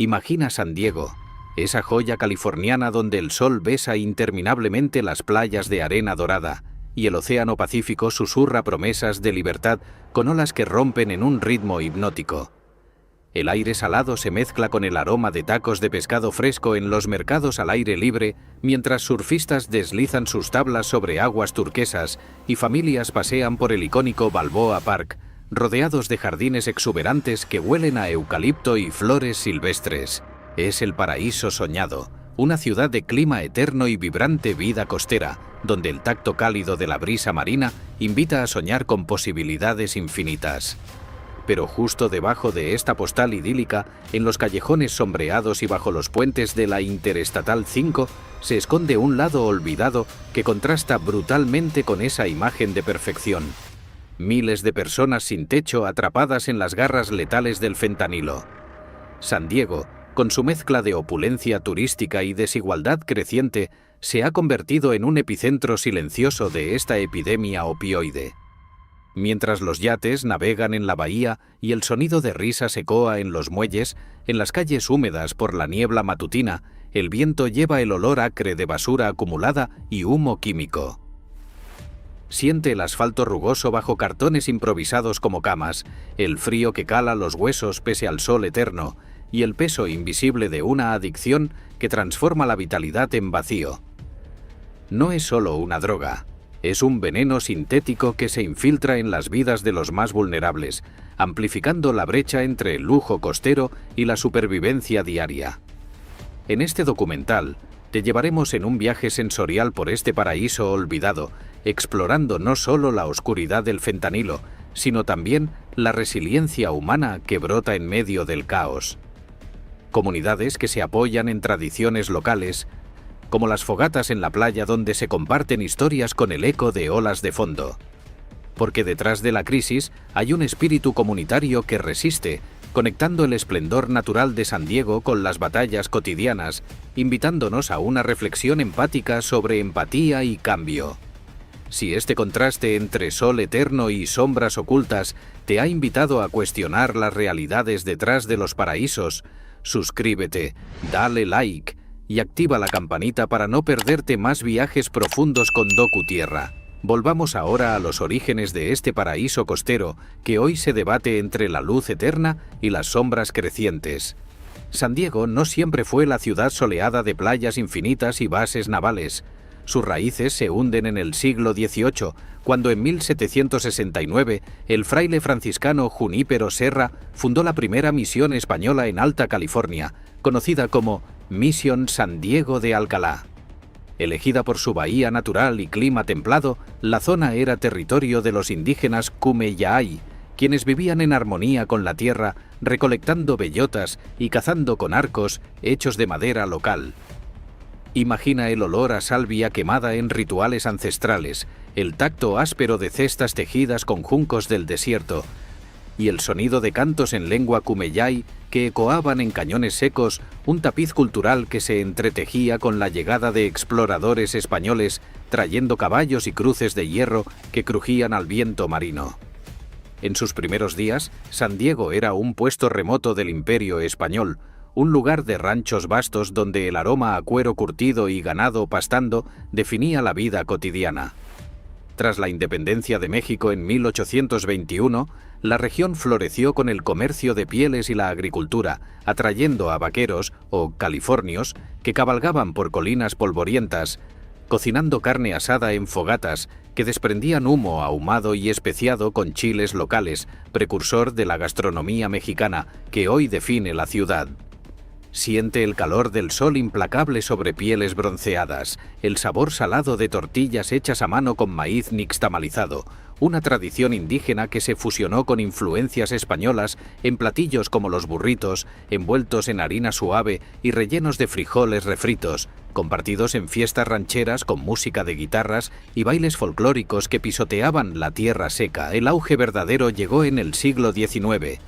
Imagina San Diego, esa joya californiana donde el sol besa interminablemente las playas de arena dorada y el océano Pacífico susurra promesas de libertad con olas que rompen en un ritmo hipnótico. El aire salado se mezcla con el aroma de tacos de pescado fresco en los mercados al aire libre, mientras surfistas deslizan sus tablas sobre aguas turquesas y familias pasean por el icónico Balboa Park, rodeados de jardines exuberantes que huelen a eucalipto y flores silvestres. Es el paraíso soñado, una ciudad de clima eterno y vibrante vida costera, donde el tacto cálido de la brisa marina invita a soñar con posibilidades infinitas. Pero justo debajo de esta postal idílica, en los callejones sombreados y bajo los puentes de la Interestatal 5, se esconde un lado olvidado que contrasta brutalmente con esa imagen de perfección. Miles de personas sin techo atrapadas en las garras letales del fentanilo. San Diego, con su mezcla de opulencia turística y desigualdad creciente, se ha convertido en un epicentro silencioso de esta epidemia opioide. Mientras los yates navegan en la bahía y el sonido de risas ecoa en los muelles, en las calles húmedas por la niebla matutina, el viento lleva el olor acre de basura acumulada y humo químico. Siente el asfalto rugoso bajo cartones improvisados como camas, el frío que cala los huesos pese al sol eterno, y el peso invisible de una adicción que transforma la vitalidad en vacío. No es solo una droga, es un veneno sintético que se infiltra en las vidas de los más vulnerables, amplificando la brecha entre el lujo costero y la supervivencia diaria. En este documental, te llevaremos en un viaje sensorial por este paraíso olvidado, explorando no solo la oscuridad del fentanilo, sino también la resiliencia humana que brota en medio del caos. Comunidades que se apoyan en tradiciones locales, como las fogatas en la playa donde se comparten historias con el eco de olas de fondo. Porque detrás de la crisis hay un espíritu comunitario que resiste, conectando el esplendor natural de San Diego con las batallas cotidianas, invitándonos a una reflexión empática sobre empatía y cambio. Si este contraste entre sol eterno y sombras ocultas te ha invitado a cuestionar las realidades detrás de los paraísos, suscríbete, dale like y activa la campanita para no perderte más viajes profundos con Docu Tierra. Volvamos ahora a los orígenes de este paraíso costero que hoy se debate entre la luz eterna y las sombras crecientes. San Diego no siempre fue la ciudad soleada de playas infinitas y bases navales. Sus raíces se hunden en el siglo XVIII, cuando en 1769 el fraile franciscano Junípero Serra fundó la primera misión española en Alta California, conocida como Misión San Diego de Alcalá. Elegida por su bahía natural y clima templado, la zona era territorio de los indígenas Kumeyaay, quienes vivían en armonía con la tierra, recolectando bellotas y cazando con arcos hechos de madera local. Imagina el olor a salvia quemada en rituales ancestrales, el tacto áspero de cestas tejidas con juncos del desierto, y el sonido de cantos en lengua Kumeyaay que ecoaban en cañones secos, un tapiz cultural que se entretejía con la llegada de exploradores españoles trayendo caballos y cruces de hierro que crujían al viento marino. En sus primeros días, San Diego era un puesto remoto del Imperio español, un lugar de ranchos vastos donde el aroma a cuero curtido y ganado pastando definía la vida cotidiana. Tras la independencia de México en 1821, la región floreció con el comercio de pieles y la agricultura, atrayendo a vaqueros, o californios, que cabalgaban por colinas polvorientas, cocinando carne asada en fogatas que desprendían humo ahumado y especiado con chiles locales, precursor de la gastronomía mexicana que hoy define la ciudad. Siente el calor del sol implacable sobre pieles bronceadas, el sabor salado de tortillas hechas a mano con maíz nixtamalizado, una tradición indígena que se fusionó con influencias españolas en platillos como los burritos, envueltos en harina suave y rellenos de frijoles refritos, compartidos en fiestas rancheras con música de guitarras y bailes folclóricos que pisoteaban la tierra seca. El auge verdadero llegó en el siglo XIX.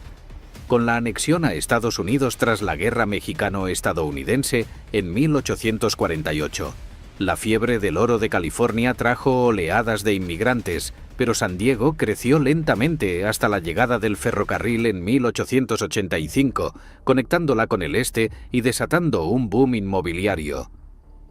Con la anexión a Estados Unidos tras la Guerra Mexicano-Estadounidense en 1848. La fiebre del oro de California trajo oleadas de inmigrantes, pero San Diego creció lentamente hasta la llegada del ferrocarril en 1885, conectándola con el este y desatando un boom inmobiliario.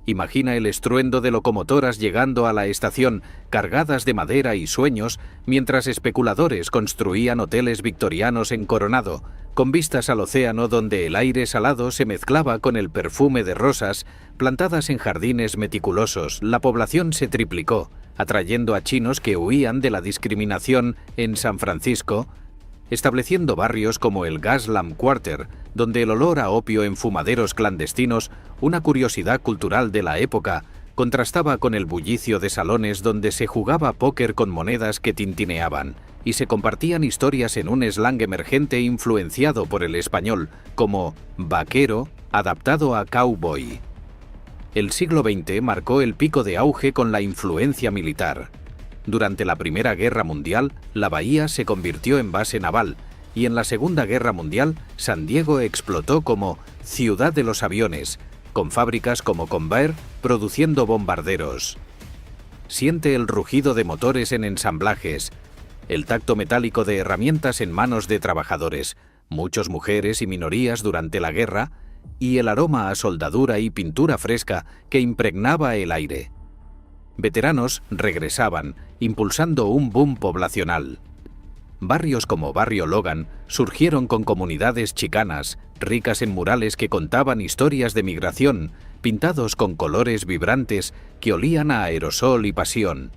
Imagina el estruendo de locomotoras llegando a la estación, cargadas de madera y sueños, mientras especuladores construían hoteles victorianos en Coronado, con vistas al océano donde el aire salado se mezclaba con el perfume de rosas plantadas en jardines meticulosos. La población se triplicó, atrayendo a chinos que huían de la discriminación en San Francisco, estableciendo barrios como el Gaslamp Quarter, donde el olor a opio en fumaderos clandestinos, una curiosidad cultural de la época, contrastaba con el bullicio de salones donde se jugaba póker con monedas que tintineaban, y se compartían historias en un slang emergente influenciado por el español, como vaquero, adaptado a cowboy. El siglo XX marcó el pico de auge con la influencia militar. Durante la Primera Guerra Mundial, la bahía se convirtió en base naval, y en la Segunda Guerra Mundial, San Diego explotó como ciudad de los aviones, con fábricas como Convair produciendo bombarderos. Siente el rugido de motores en ensamblajes, el tacto metálico de herramientas en manos de trabajadores, muchas mujeres y minorías durante la guerra, y el aroma a soldadura y pintura fresca que impregnaba el aire. Veteranos regresaban, impulsando un boom poblacional. Barrios como Barrio Logan surgieron con comunidades chicanas, ricas en murales que contaban historias de migración, pintados con colores vibrantes que olían a aerosol y pasión.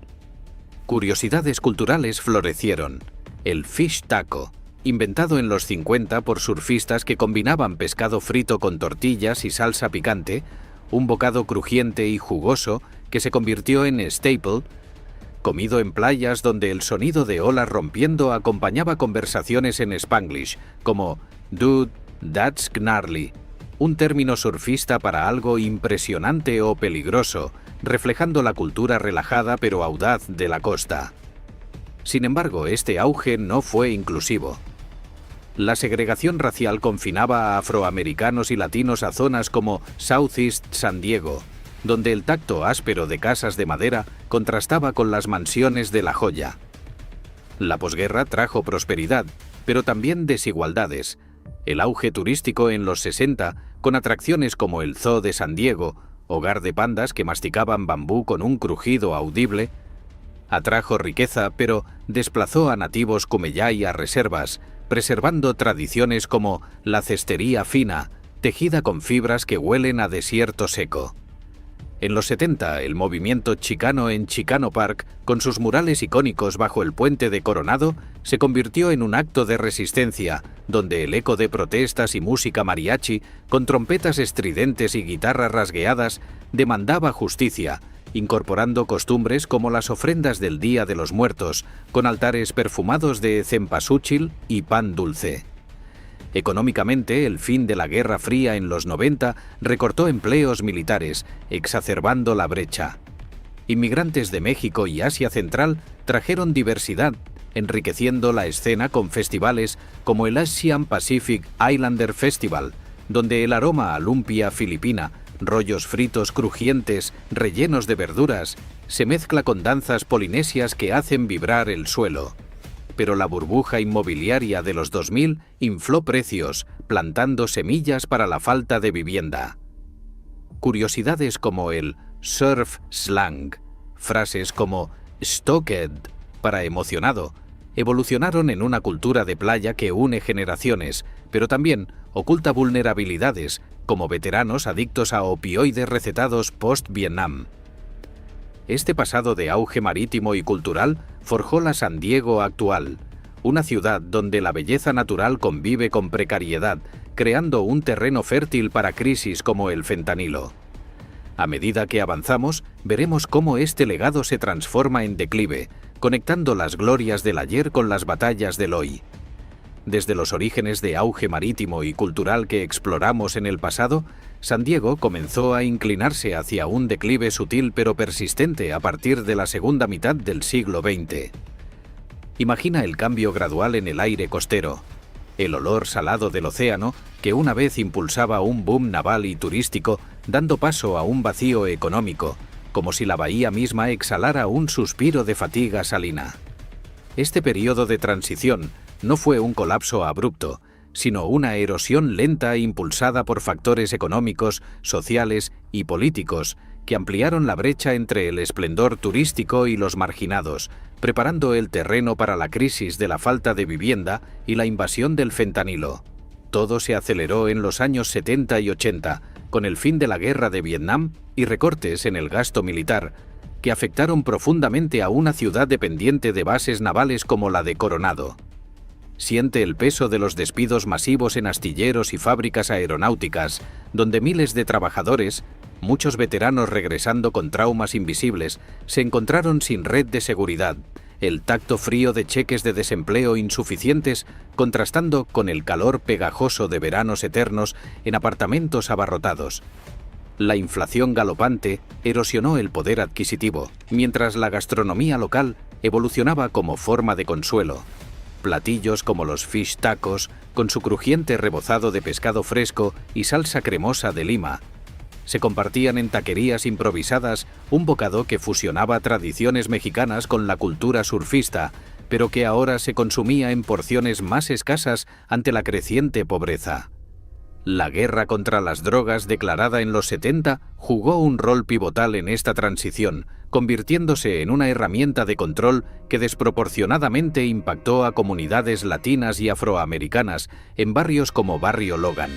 Curiosidades culturales florecieron. El fish taco, inventado en los 50 por surfistas que combinaban pescado frito con tortillas y salsa picante, un bocado crujiente y jugoso que se convirtió en staple, comido en playas donde el sonido de olas rompiendo acompañaba conversaciones en Spanglish, como "Dude, that's gnarly", un término surfista para algo impresionante o peligroso, reflejando la cultura relajada pero audaz de la costa. Sin embargo, este auge no fue inclusivo. La segregación racial confinaba a afroamericanos y latinos a zonas como Southeast San Diego, donde el tacto áspero de casas de madera contrastaba con las mansiones de La Joya. La posguerra trajo prosperidad, pero también desigualdades. El auge turístico en los 60, con atracciones como el Zoo de San Diego, hogar de pandas que masticaban bambú con un crujido audible, atrajo riqueza, pero desplazó a nativos cumeyay a reservas, preservando tradiciones como la cestería fina, tejida con fibras que huelen a desierto seco. En los 70, el movimiento chicano en Chicano Park, con sus murales icónicos bajo el puente de Coronado, se convirtió en un acto de resistencia, donde el eco de protestas y música mariachi, con trompetas estridentes y guitarras rasgueadas, demandaba justicia, incorporando costumbres como las ofrendas del Día de los Muertos, con altares perfumados de cempasúchil y pan dulce. Económicamente, el fin de la Guerra Fría en los 90 recortó empleos militares, exacerbando la brecha. Inmigrantes de México y Asia Central trajeron diversidad, enriqueciendo la escena con festivales como el Asian Pacific Islander Festival, donde el aroma a lumpia filipina, rollos fritos crujientes rellenos de verduras, se mezcla con danzas polinesias que hacen vibrar el suelo. Pero la burbuja inmobiliaria de los 2000 infló precios, plantando semillas para la falta de vivienda. Curiosidades como el surf slang, frases como stoked para emocionado, evolucionaron en una cultura de playa que une generaciones, pero también oculta vulnerabilidades, como veteranos adictos a opioides recetados post-Vietnam. Este pasado de auge marítimo y cultural forjó la San Diego actual, una ciudad donde la belleza natural convive con precariedad, creando un terreno fértil para crisis como el fentanilo. A medida que avanzamos, veremos cómo este legado se transforma en declive, conectando las glorias del ayer con las batallas del hoy. Desde los orígenes de auge marítimo y cultural que exploramos en el pasado, San Diego comenzó a inclinarse hacia un declive sutil pero persistente a partir de la segunda mitad del siglo XX. Imagina el cambio gradual en el aire costero, el olor salado del océano que una vez impulsaba un boom naval y turístico, dando paso a un vacío económico, como si la bahía misma exhalara un suspiro de fatiga salina. Este periodo de transición no fue un colapso abrupto, sino una erosión lenta impulsada por factores económicos, sociales y políticos que ampliaron la brecha entre el esplendor turístico y los marginados, preparando el terreno para la crisis de la falta de vivienda y la invasión del fentanilo. Todo se aceleró en los años 70 y 80, con el fin de la guerra de Vietnam y recortes en el gasto militar, que afectaron profundamente a una ciudad dependiente de bases navales como la de Coronado. Siente el peso de los despidos masivos en astilleros y fábricas aeronáuticas, donde miles de trabajadores, muchos veteranos regresando con traumas invisibles, se encontraron sin red de seguridad, el tacto frío de cheques de desempleo insuficientes contrastando con el calor pegajoso de veranos eternos en apartamentos abarrotados. La inflación galopante erosionó el poder adquisitivo, mientras la gastronomía local evolucionaba como forma de consuelo. Platillos como los fish tacos, con su crujiente rebozado de pescado fresco y salsa cremosa de lima, se compartían en taquerías improvisadas, un bocado que fusionaba tradiciones mexicanas con la cultura surfista, pero que ahora se consumía en porciones más escasas ante la creciente pobreza. La guerra contra las drogas declarada en los 70 jugó un rol pivotal en esta transición, convirtiéndose en una herramienta de control que desproporcionadamente impactó a comunidades latinas y afroamericanas en barrios como Barrio Logan.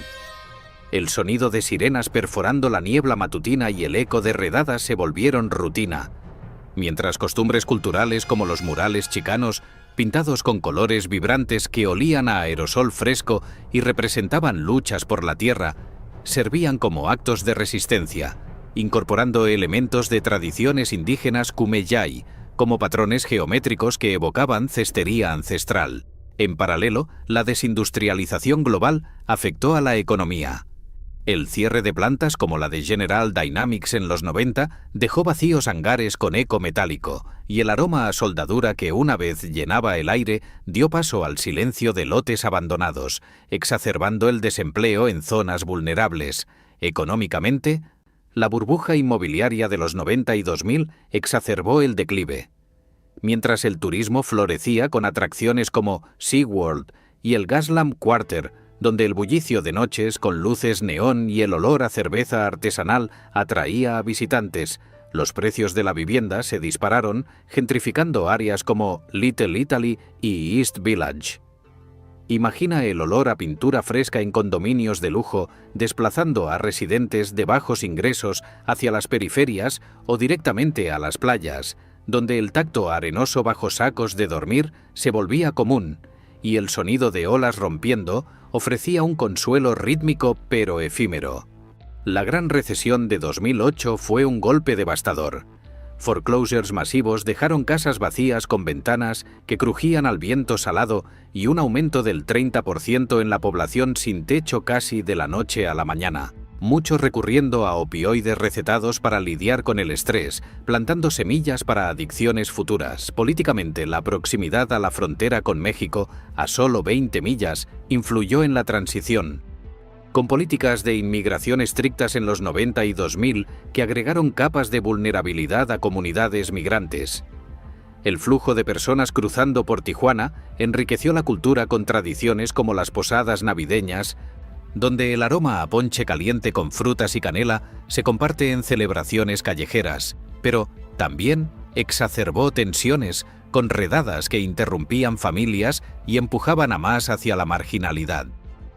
El sonido de sirenas perforando la niebla matutina y el eco de redadas se volvieron rutina, mientras costumbres culturales como los murales chicanos, pintados con colores vibrantes que olían a aerosol fresco y representaban luchas por la tierra, servían como actos de resistencia, incorporando elementos de tradiciones indígenas Kumeyaay, como patrones geométricos que evocaban cestería ancestral. En paralelo, la desindustrialización global afectó a la economía. El cierre de plantas como la de General Dynamics en los 90 dejó vacíos hangares con eco metálico, y el aroma a soldadura que una vez llenaba el aire dio paso al silencio de lotes abandonados, exacerbando el desempleo en zonas vulnerables. Económicamente, la burbuja inmobiliaria de los 90 y 2000 exacerbó el declive. Mientras el turismo florecía con atracciones como SeaWorld y el Gaslamp Quarter, donde el bullicio de noches con luces neón y el olor a cerveza artesanal atraía a visitantes, los precios de la vivienda se dispararon, gentrificando áreas como Little Italy y East Village. Imagina el olor a pintura fresca en condominios de lujo, desplazando a residentes de bajos ingresos hacia las periferias o directamente a las playas, donde el tacto arenoso bajo sacos de dormir se volvía común, y el sonido de olas rompiendo ofrecía un consuelo rítmico pero efímero. La gran recesión de 2008 fue un golpe devastador. Foreclosures masivos dejaron casas vacías con ventanas que crujían al viento salado y un aumento del 30% en la población sin techo casi de la noche a la mañana. Muchos recurriendo a opioides recetados para lidiar con el estrés, plantando semillas para adicciones futuras. Políticamente, la proximidad a la frontera con México, a solo 20 millas, influyó en la transición. Con políticas de inmigración estrictas en los 90 y 2000 que agregaron capas de vulnerabilidad a comunidades migrantes. El flujo de personas cruzando por Tijuana enriqueció la cultura con tradiciones como las posadas navideñas, donde el aroma a ponche caliente con frutas y canela se comparte en celebraciones callejeras, pero también exacerbó tensiones con redadas que interrumpían familias y empujaban a más hacia la marginalidad.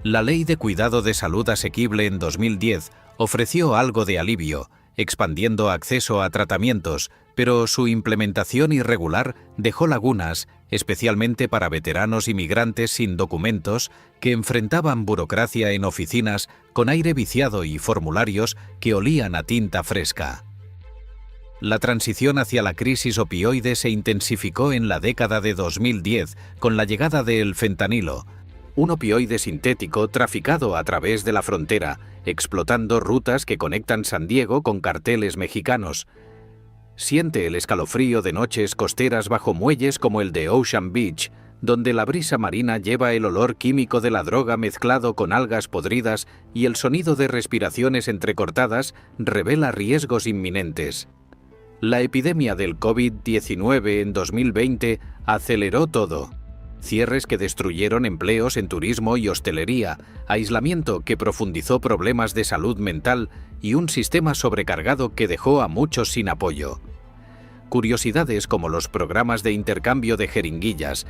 La Ley de Cuidado de Salud Asequible en 2010 ofreció algo de alivio, expandiendo acceso a tratamientos, pero su implementación irregular dejó lagunas, especialmente para veteranos y migrantes sin documentos que enfrentaban burocracia en oficinas con aire viciado y formularios que olían a tinta fresca. La transición hacia la crisis opioide se intensificó en la década de 2010 con la llegada del fentanilo, un opioide sintético traficado a través de la frontera, explotando rutas que conectan San Diego con carteles mexicanos. Siente el escalofrío de noches costeras bajo muelles como el de Ocean Beach, donde la brisa marina lleva el olor químico de la droga mezclado con algas podridas y el sonido de respiraciones entrecortadas revela riesgos inminentes. La epidemia del COVID-19 en 2020 aceleró todo. Cierres que destruyeron empleos en turismo y hostelería, aislamiento que profundizó problemas de salud mental y un sistema sobrecargado que dejó a muchos sin apoyo. Curiosidades como los programas de intercambio de jeringuillas,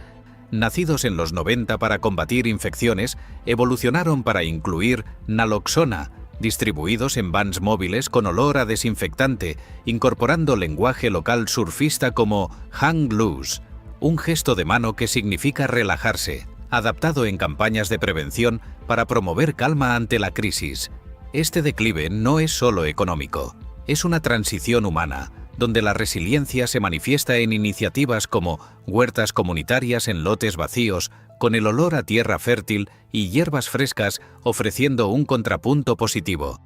nacidos en los 90 para combatir infecciones, evolucionaron para incluir naloxona, distribuidos en vans móviles con olor a desinfectante, incorporando lenguaje local surfista como hang loose, un gesto de mano que significa relajarse, adaptado en campañas de prevención para promover calma ante la crisis. Este declive no es solo económico, es una transición humana, donde la resiliencia se manifiesta en iniciativas como huertas comunitarias en lotes vacíos, con el olor a tierra fértil y hierbas frescas ofreciendo un contrapunto positivo.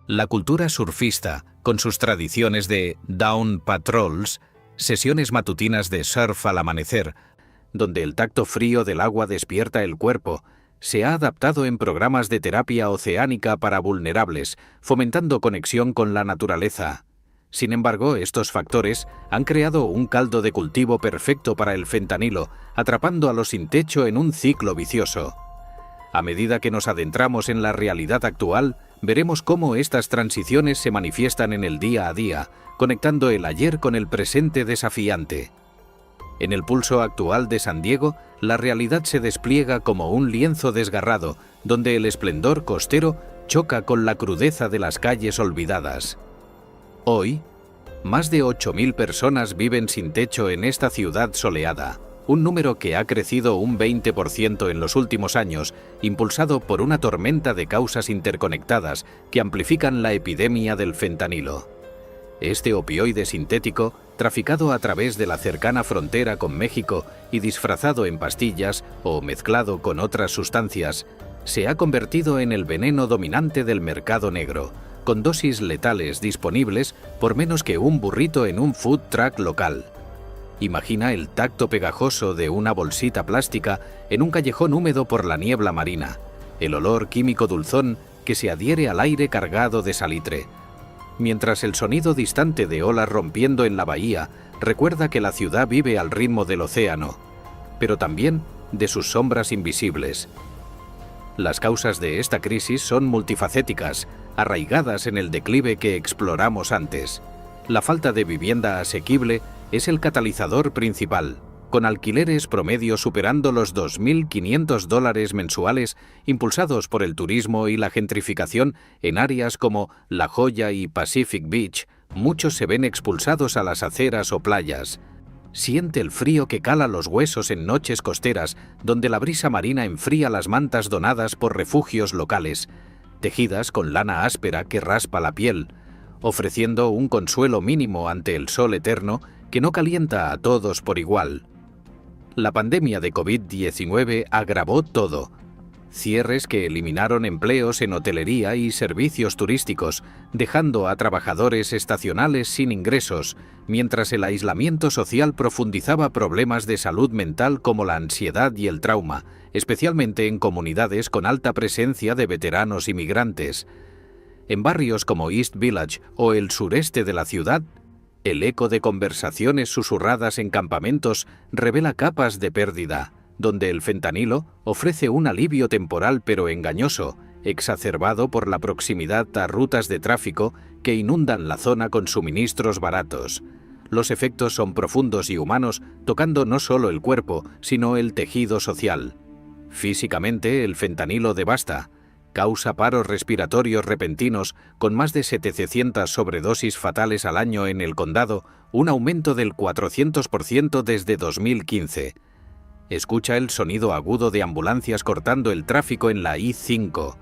La cultura surfista, con sus tradiciones de Dawn Patrols, sesiones matutinas de surf al amanecer, donde el tacto frío del agua despierta el cuerpo, se ha adaptado en programas de terapia oceánica para vulnerables, fomentando conexión con la naturaleza. Sin embargo, estos factores han creado un caldo de cultivo perfecto para el fentanilo, atrapando a los sin techo en un ciclo vicioso. A medida que nos adentramos en la realidad actual, veremos cómo estas transiciones se manifiestan en el día a día, conectando el ayer con el presente desafiante. En el pulso actual de San Diego, la realidad se despliega como un lienzo desgarrado, donde el esplendor costero choca con la crudeza de las calles olvidadas. Hoy, más de 8.000 personas viven sin techo en esta ciudad soleada, un número que ha crecido un 20% en los últimos años, impulsado por una tormenta de causas interconectadas que amplifican la epidemia del fentanilo. Este opioide sintético, traficado a través de la cercana frontera con México y disfrazado en pastillas o mezclado con otras sustancias, se ha convertido en el veneno dominante del mercado negro, con dosis letales disponibles por menos que un burrito en un food truck local. Imagina el tacto pegajoso de una bolsita plástica en un callejón húmedo por la niebla marina, el olor químico dulzón que se adhiere al aire cargado de salitre, mientras el sonido distante de olas rompiendo en la bahía recuerda que la ciudad vive al ritmo del océano, pero también de sus sombras invisibles. Las causas de esta crisis son multifacéticas, arraigadas en el declive que exploramos antes. La falta de vivienda asequible es el catalizador principal, con alquileres promedio superando los $2.500 mensuales, impulsados por el turismo y la gentrificación en áreas como La Joya y Pacific Beach. Muchos se ven expulsados a las aceras o playas. Siente el frío que cala los huesos en noches costeras, donde la brisa marina enfría las mantas donadas por refugios locales, tejidas con lana áspera que raspa la piel, ofreciendo un consuelo mínimo ante el sol eterno que no calienta a todos por igual. La pandemia de COVID-19 agravó todo. Cierres que eliminaron empleos en hotelería y servicios turísticos, dejando a trabajadores estacionales sin ingresos, mientras el aislamiento social profundizaba problemas de salud mental como la ansiedad y el trauma, especialmente en comunidades con alta presencia de veteranos inmigrantes. En barrios como East Village o el sureste de la ciudad, el eco de conversaciones susurradas en campamentos revela capas de pérdida, donde el fentanilo ofrece un alivio temporal pero engañoso, exacerbado por la proximidad a rutas de tráfico que inundan la zona con suministros baratos. Los efectos son profundos y humanos, tocando no solo el cuerpo, sino el tejido social. Físicamente, el fentanilo devasta. Causa paros respiratorios repentinos con más de 700 sobredosis fatales al año en el condado, un aumento del 400% desde 2015. Escucha el sonido agudo de ambulancias cortando el tráfico en la I-5,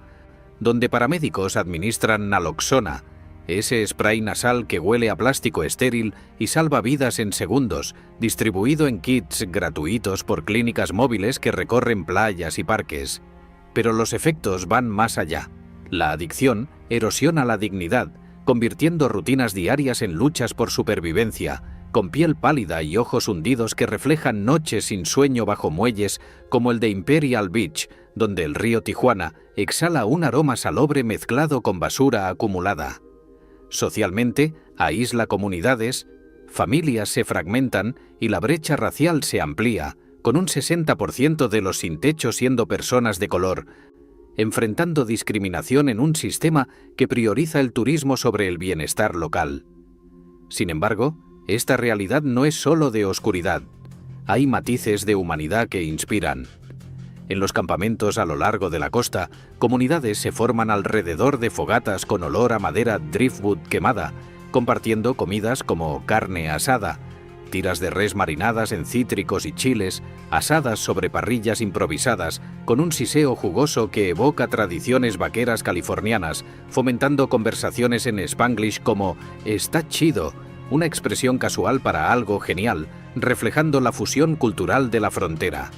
donde paramédicos administran naloxona, ese spray nasal que huele a plástico estéril y salva vidas en segundos, distribuido en kits gratuitos por clínicas móviles que recorren playas y parques. Pero los efectos van más allá. La adicción erosiona la dignidad, convirtiendo rutinas diarias en luchas por supervivencia, con piel pálida y ojos hundidos que reflejan noches sin sueño bajo muelles como el de Imperial Beach, donde el río Tijuana exhala un aroma salobre mezclado con basura acumulada. Socialmente, aísla comunidades, familias se fragmentan y la brecha racial se amplía, con un 60% de los sin techo siendo personas de color, enfrentando discriminación en un sistema que prioriza el turismo sobre el bienestar local. Sin embargo, esta realidad no es solo de oscuridad. Hay matices de humanidad que inspiran. En los campamentos a lo largo de la costa, comunidades se forman alrededor de fogatas con olor a madera driftwood quemada, compartiendo comidas como carne asada, tiras de res marinadas en cítricos y chiles, asadas sobre parrillas improvisadas, con un siseo jugoso que evoca tradiciones vaqueras californianas, fomentando conversaciones en Spanglish como «está chido», una expresión casual para algo genial, reflejando la fusión cultural de la frontera.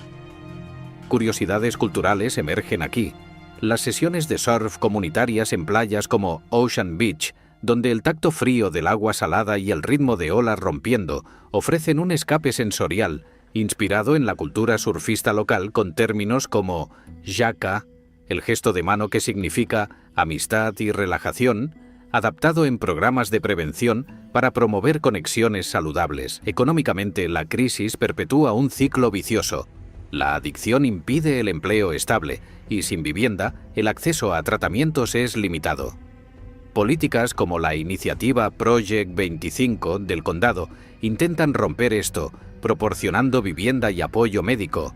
Curiosidades culturales emergen aquí. Las sesiones de surf comunitarias en playas como Ocean Beach, donde el tacto frío del agua salada y el ritmo de olas rompiendo ofrecen un escape sensorial, inspirado en la cultura surfista local con términos como yaka, el gesto de mano que significa amistad y relajación, adaptado en programas de prevención para promover conexiones saludables. Económicamente, la crisis perpetúa un ciclo vicioso. La adicción impide el empleo estable y sin vivienda, el acceso a tratamientos es limitado. Políticas como la iniciativa Project 25 del condado intentan romper esto, proporcionando vivienda y apoyo médico.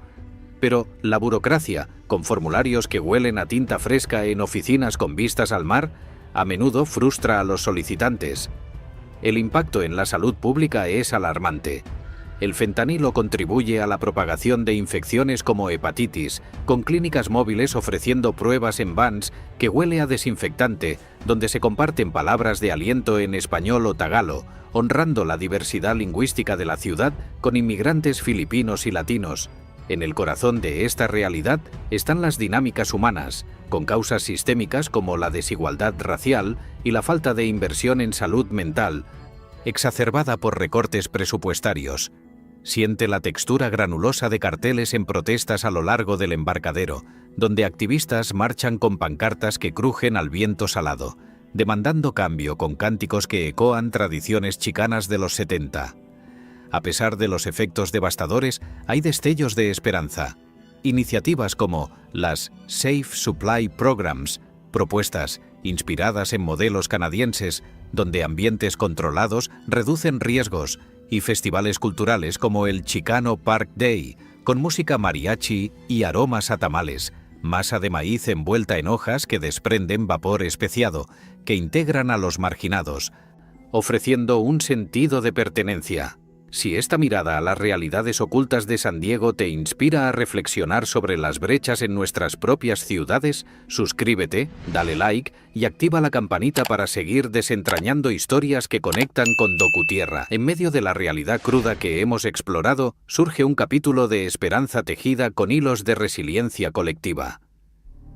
Pero la burocracia, con formularios que huelen a tinta fresca en oficinas con vistas al mar, a menudo frustra a los solicitantes. El impacto en la salud pública es alarmante. El fentanilo contribuye a la propagación de infecciones como hepatitis, con clínicas móviles ofreciendo pruebas en vans que huele a desinfectante, donde se comparten palabras de aliento en español o tagalo, honrando la diversidad lingüística de la ciudad con inmigrantes filipinos y latinos. En el corazón de esta realidad están las dinámicas humanas, con causas sistémicas como la desigualdad racial y la falta de inversión en salud mental, exacerbada por recortes presupuestarios. Siente la textura granulosa de carteles en protestas a lo largo del embarcadero, donde activistas marchan con pancartas que crujen al viento salado, demandando cambio con cánticos que ecoan tradiciones chicanas de los 70. A pesar de los efectos devastadores, hay destellos de esperanza. Iniciativas como las Safe Supply Programs, propuestas inspiradas en modelos canadienses, donde ambientes controlados reducen riesgos, y festivales culturales como el Chicano Park Day, con música mariachi y aromas a tamales, masa de maíz envuelta en hojas que desprenden vapor especiado, que integran a los marginados, ofreciendo un sentido de pertenencia. Si esta mirada a las realidades ocultas de San Diego te inspira a reflexionar sobre las brechas en nuestras propias ciudades, suscríbete, dale like y activa la campanita para seguir desentrañando historias que conectan con DocuTierra. En medio de la realidad cruda que hemos explorado, surge un capítulo de esperanza tejida con hilos de resiliencia colectiva.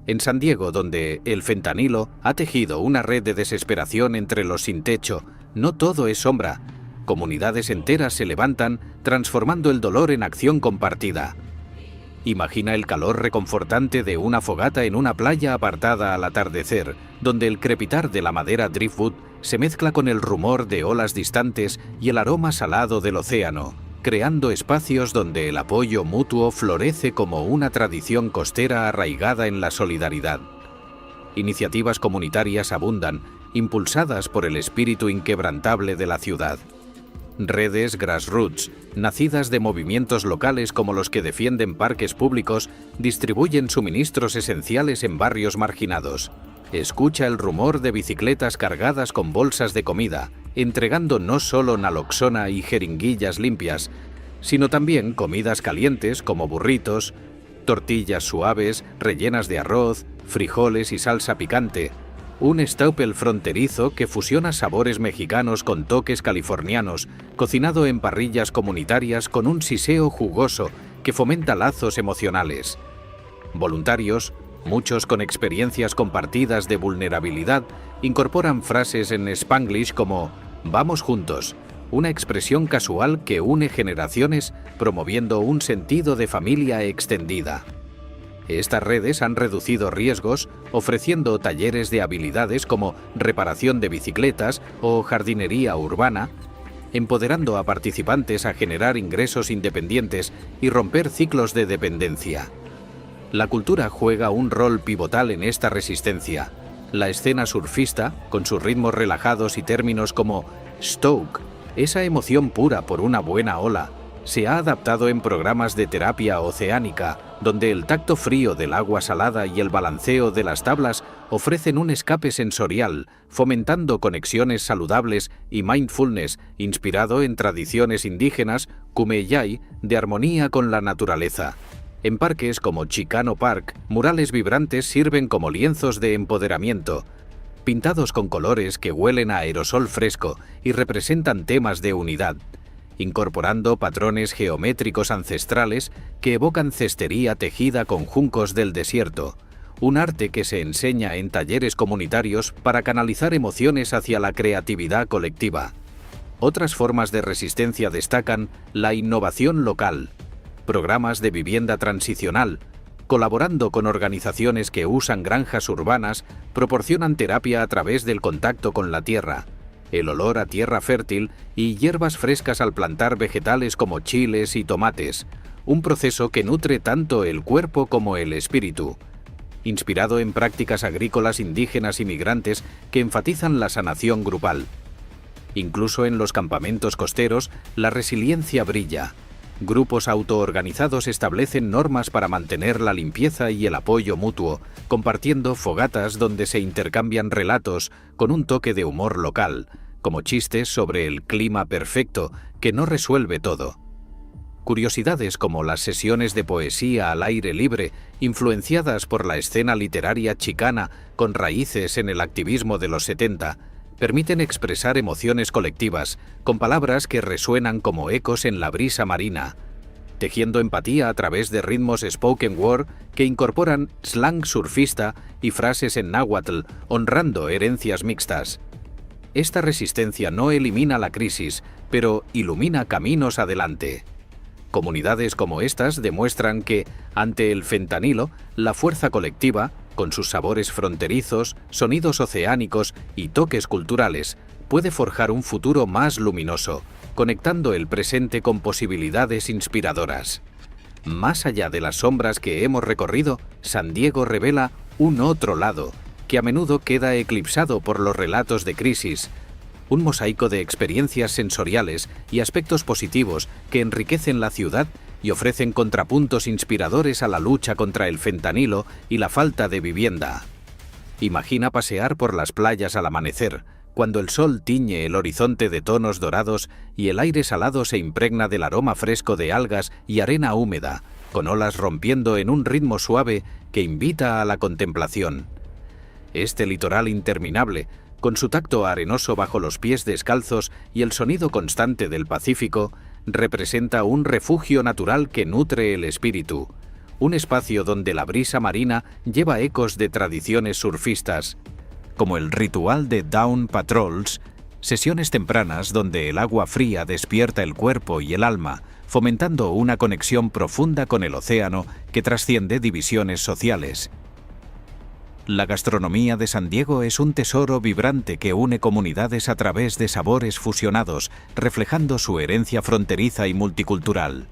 En San Diego, donde el fentanilo ha tejido una red de desesperación entre los sin techo, no todo es sombra. Comunidades enteras se levantan, transformando el dolor en acción compartida. Imagina el calor reconfortante de una fogata en una playa apartada al atardecer, donde el crepitar de la madera driftwood se mezcla con el rumor de olas distantes y el aroma salado del océano, creando espacios donde el apoyo mutuo florece como una tradición costera arraigada en la solidaridad. Iniciativas comunitarias abundan, impulsadas por el espíritu inquebrantable de la ciudad. Redes grassroots, nacidas de movimientos locales como los que defienden parques públicos, distribuyen suministros esenciales en barrios marginados. Escucha el rumor de bicicletas cargadas con bolsas de comida, entregando no solo naloxona y jeringuillas limpias, sino también comidas calientes como burritos, tortillas suaves rellenas de arroz, frijoles y salsa picante, un staple fronterizo que fusiona sabores mexicanos con toques californianos, cocinado en parrillas comunitarias con un siseo jugoso que fomenta lazos emocionales. Voluntarios, muchos con experiencias compartidas de vulnerabilidad, incorporan frases en Spanglish como «vamos juntos», una expresión casual que une generaciones promoviendo un sentido de familia extendida. Estas redes han reducido riesgos, ofreciendo talleres de habilidades como reparación de bicicletas o jardinería urbana, empoderando a participantes a generar ingresos independientes y romper ciclos de dependencia. La cultura juega un rol pivotal en esta resistencia. La escena surfista, con sus ritmos relajados y términos como stoke, esa emoción pura por una buena ola, se ha adaptado en programas de terapia oceánica, donde el tacto frío del agua salada y el balanceo de las tablas ofrecen un escape sensorial, fomentando conexiones saludables y mindfulness inspirado en tradiciones indígenas, Kumeyaay, de armonía con la naturaleza. En parques como Chicano Park, murales vibrantes sirven como lienzos de empoderamiento, pintados con colores que huelen a aerosol fresco y representan temas de unidad, incorporando patrones geométricos ancestrales que evocan cestería tejida con juncos del desierto, un arte que se enseña en talleres comunitarios para canalizar emociones hacia la creatividad colectiva. Otras formas de resistencia destacan la innovación local, programas de vivienda transicional, colaborando con organizaciones que usan granjas urbanas, proporcionan terapia a través del contacto con la tierra, el olor a tierra fértil y hierbas frescas al plantar vegetales como chiles y tomates, un proceso que nutre tanto el cuerpo como el espíritu, inspirado en prácticas agrícolas indígenas y migrantes que enfatizan la sanación grupal. Incluso en los campamentos costeros, la resiliencia brilla. Grupos autoorganizados establecen normas para mantener la limpieza y el apoyo mutuo, compartiendo fogatas donde se intercambian relatos con un toque de humor local, como chistes sobre el clima perfecto que no resuelve todo. Curiosidades como las sesiones de poesía al aire libre, influenciadas por la escena literaria chicana con raíces en el activismo de los 70, permiten expresar emociones colectivas con palabras que resuenan como ecos en la brisa marina, tejiendo empatía a través de ritmos spoken word que incorporan slang surfista y frases en náhuatl, honrando herencias mixtas. Esta resistencia no elimina la crisis, pero ilumina caminos adelante. Comunidades como estas demuestran que, ante el fentanilo, la fuerza colectiva, con sus sabores fronterizos, sonidos oceánicos y toques culturales, puede forjar un futuro más luminoso, conectando el presente con posibilidades inspiradoras. Más allá de las sombras que hemos recorrido, San Diego revela un otro lado, que a menudo queda eclipsado por los relatos de crisis, un mosaico de experiencias sensoriales y aspectos positivos que enriquecen la ciudad y ofrecen contrapuntos inspiradores a la lucha contra el fentanilo y la falta de vivienda. Imagina pasear por las playas al amanecer, cuando el sol tiñe el horizonte de tonos dorados y el aire salado se impregna del aroma fresco de algas y arena húmeda, con olas rompiendo en un ritmo suave que invita a la contemplación. Este litoral interminable, con su tacto arenoso bajo los pies descalzos y el sonido constante del Pacífico, representa un refugio natural que nutre el espíritu, un espacio donde la brisa marina lleva ecos de tradiciones surfistas, como el ritual de Dawn Patrols, sesiones tempranas donde el agua fría despierta el cuerpo y el alma, fomentando una conexión profunda con el océano que trasciende divisiones sociales. La gastronomía de San Diego es un tesoro vibrante que une comunidades a través de sabores fusionados, reflejando su herencia fronteriza y multicultural.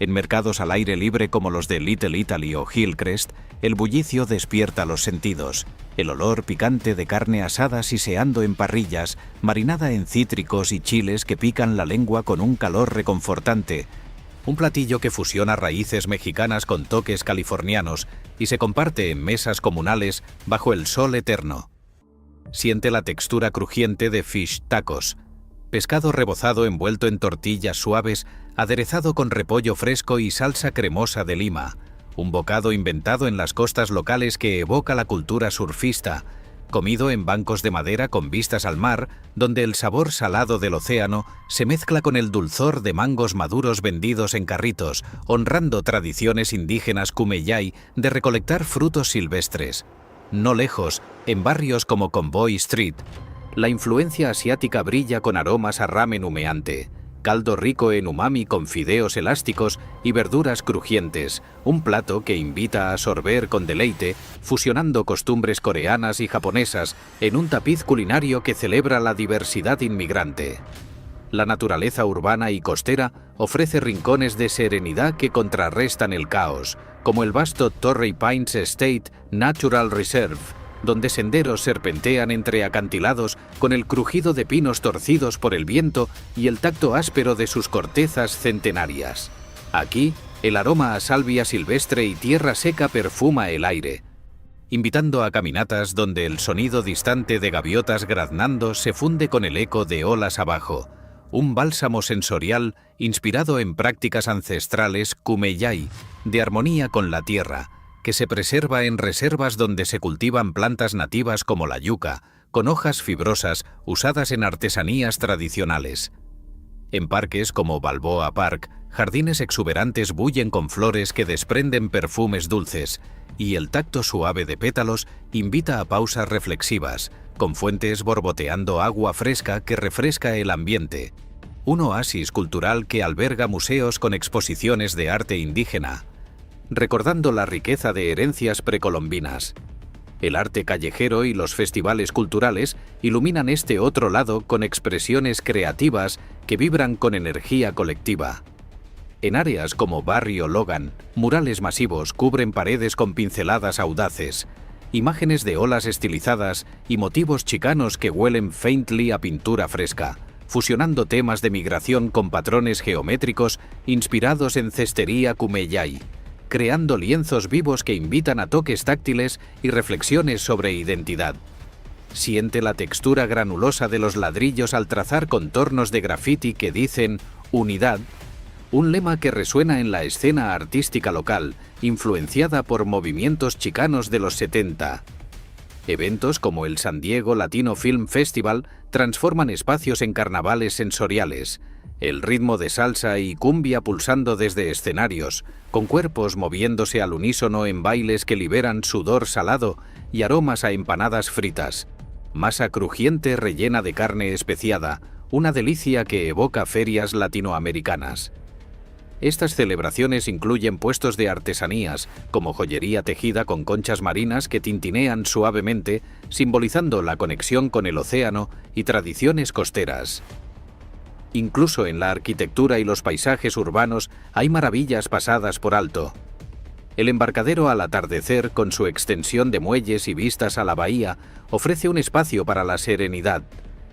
En mercados al aire libre como los de Little Italy o Hillcrest, el bullicio despierta los sentidos. El olor picante de carne asada siseando en parrillas, marinada en cítricos y chiles que pican la lengua con un calor reconfortante. Un platillo que fusiona raíces mexicanas con toques californianos y se comparte en mesas comunales bajo el sol eterno. Siente la textura crujiente de fish tacos, pescado rebozado envuelto en tortillas suaves, aderezado con repollo fresco y salsa cremosa de lima, un bocado inventado en las costas locales que evoca la cultura surfista, comido en bancos de madera con vistas al mar, donde el sabor salado del océano se mezcla con el dulzor de mangos maduros vendidos en carritos, honrando tradiciones indígenas Kumeyaay de recolectar frutos silvestres. No lejos, en barrios como Convoy Street, la influencia asiática brilla con aromas a ramen humeante, caldo rico en umami con fideos elásticos y verduras crujientes, un plato que invita a sorber con deleite, fusionando costumbres coreanas y japonesas en un tapiz culinario que celebra la diversidad inmigrante. La naturaleza urbana y costera ofrece rincones de serenidad que contrarrestan el caos, como el vasto Torrey Pines State Natural Reserve, donde senderos serpentean entre acantilados con el crujido de pinos torcidos por el viento y el tacto áspero de sus cortezas centenarias. Aquí, el aroma a salvia silvestre y tierra seca perfuma el aire, invitando a caminatas donde el sonido distante de gaviotas graznando se funde con el eco de olas abajo, un bálsamo sensorial inspirado en prácticas ancestrales kumeyai, de armonía con la tierra, que se preserva en reservas donde se cultivan plantas nativas como la yuca, con hojas fibrosas usadas en artesanías tradicionales. En parques como Balboa Park, jardines exuberantes bullen con flores que desprenden perfumes dulces, y el tacto suave de pétalos invita a pausas reflexivas, con fuentes borboteando agua fresca que refresca el ambiente. Un oasis cultural que alberga museos con exposiciones de arte indígena, recordando la riqueza de herencias precolombinas. El arte callejero y los festivales culturales iluminan este otro lado con expresiones creativas que vibran con energía colectiva. En áreas como Barrio Logan, murales masivos cubren paredes con pinceladas audaces, imágenes de olas estilizadas y motivos chicanos que huelen faintly a pintura fresca, fusionando temas de migración con patrones geométricos inspirados en cestería kumeyai, creando lienzos vivos que invitan a toques táctiles y reflexiones sobre identidad. Siente la textura granulosa de los ladrillos al trazar contornos de grafiti que dicen «Unidad», un lema que resuena en la escena artística local, influenciada por movimientos chicanos de los 70. Eventos como el San Diego Latino Film Festival transforman espacios en carnavales sensoriales, el ritmo de salsa y cumbia pulsando desde escenarios, con cuerpos moviéndose al unísono en bailes que liberan sudor salado y aromas a empanadas fritas, masa crujiente rellena de carne especiada, una delicia que evoca ferias latinoamericanas. Estas celebraciones incluyen puestos de artesanías, como joyería tejida con conchas marinas que tintinean suavemente, simbolizando la conexión con el océano y tradiciones costeras. Incluso en la arquitectura y los paisajes urbanos hay maravillas pasadas por alto. El embarcadero al atardecer, con su extensión de muelles y vistas a la bahía, ofrece un espacio para la serenidad.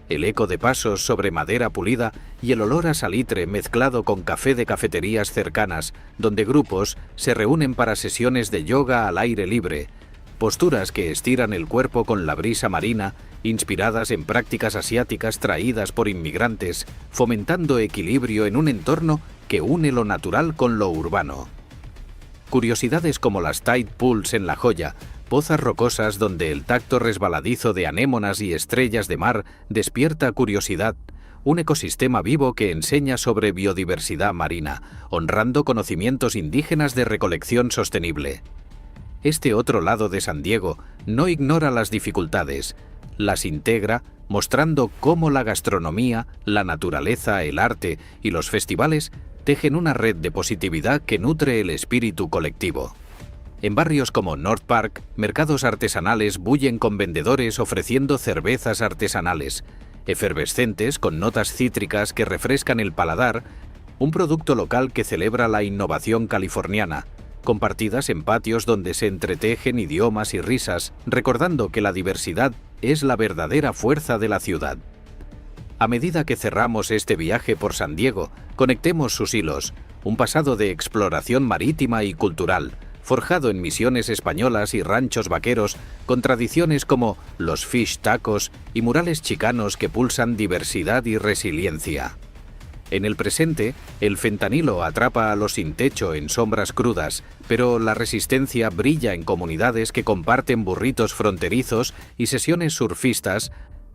El eco de pasos sobre madera pulida y el olor a salitre mezclado con café de cafeterías cercanas, donde grupos se reúnen para sesiones de yoga al aire libre, posturas que estiran el cuerpo con la brisa marina, inspiradas en prácticas asiáticas traídas por inmigrantes, fomentando equilibrio en un entorno que une lo natural con lo urbano. Curiosidades como las tide pools en La Joya, pozas rocosas donde el tacto resbaladizo de anémonas y estrellas de mar despierta curiosidad, un ecosistema vivo que enseña sobre biodiversidad marina, honrando conocimientos indígenas de recolección sostenible. Este otro lado de San Diego no ignora las dificultades, las integra, mostrando cómo la gastronomía, la naturaleza, el arte y los festivales tejen una red de positividad que nutre el espíritu colectivo. En barrios como North Park, mercados artesanales bullen con vendedores ofreciendo cervezas artesanales, efervescentes con notas cítricas que refrescan el paladar, un producto local que celebra la innovación californiana, compartidas en patios donde se entretejen idiomas y risas, recordando que la diversidad es la verdadera fuerza de la ciudad. A medida que cerramos este viaje por San Diego, conectemos sus hilos, un pasado de exploración marítima y cultural, forjado en misiones españolas y ranchos vaqueros, con tradiciones como los fish tacos y murales chicanos que pulsan diversidad y resiliencia. En el presente, el fentanilo atrapa a los sin techo en sombras crudas, pero la resistencia brilla en comunidades que comparten burritos fronterizos y sesiones surfistas,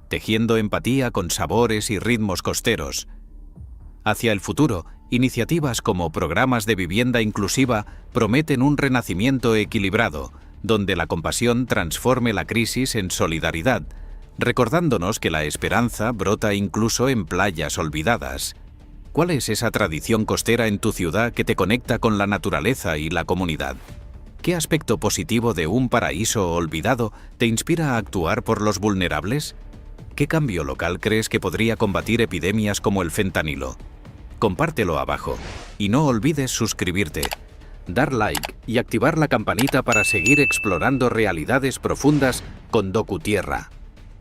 tejiendo empatía con sabores y ritmos costeros. Hacia el futuro, iniciativas como programas de vivienda inclusiva prometen un renacimiento equilibrado, donde la compasión transforme la crisis en solidaridad, recordándonos que la esperanza brota incluso en playas olvidadas. ¿Cuál es esa tradición costera en tu ciudad que te conecta con la naturaleza y la comunidad? ¿Qué aspecto positivo de un paraíso olvidado te inspira a actuar por los vulnerables? ¿Qué cambio local crees que podría combatir epidemias como el fentanilo? Compártelo abajo y no olvides suscribirte, dar like y activar la campanita para seguir explorando realidades profundas con DocuTierra.